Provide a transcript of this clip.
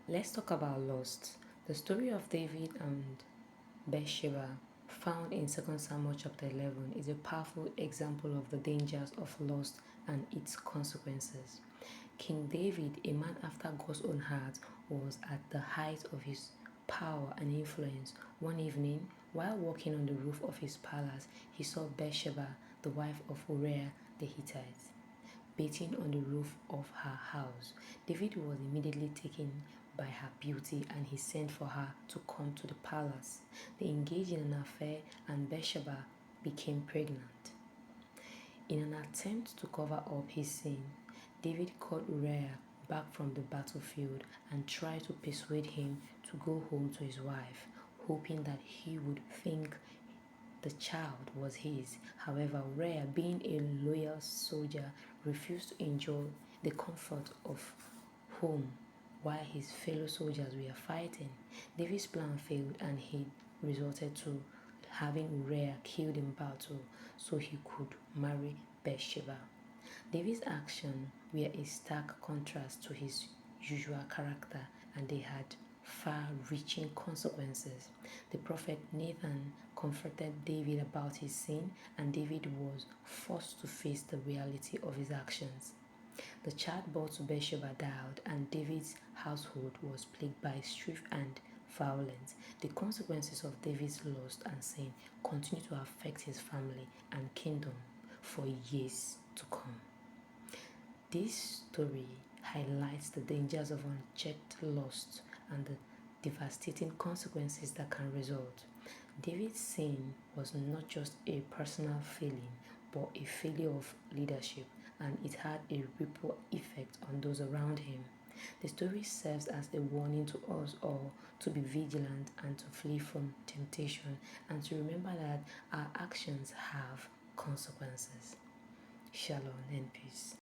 Let's talk about lust. The story of David and Bathsheba, found in 2 Samuel chapter 11, is a powerful example of the dangers of lust and its consequences. King David, a man after God's own heart, was at the height of his power and influence. One evening, while walking on the roof of his palace, he saw Bathsheba, the wife of Uriah the Hittite, bathing on the roof of her house. David was immediately taken by her beauty and he sent for her to come to the palace. They engaged in an affair and Bathsheba became pregnant. In an attempt to cover up his sin, David called Uriah back from the battlefield and tried to persuade him to go home to his wife, hoping that he would think the child was his. However, Uriah, being a loyal soldier, refused to enjoy the comfort of home while his fellow soldiers were fighting. David's plan failed and he resorted to having Uriah killed in battle so he could marry Bathsheba. David's actions were a stark contrast to his usual character and they had far-reaching consequences. The prophet Nathan confronted David about his sin and David was forced to face the reality of his actions. The child born to Bathsheba died and David's household was plagued by strife and violence. The consequences of David's lust and sin continue to affect his family and kingdom for years to come. This story highlights the dangers of unchecked lust and the devastating consequences that can result. David's sin was not just a personal failing, but a failure of leadership, and it had a ripple effect on those around him. The story serves as a warning to us all to be vigilant and to flee from temptation and to remember that our actions have consequences. Shalom and peace.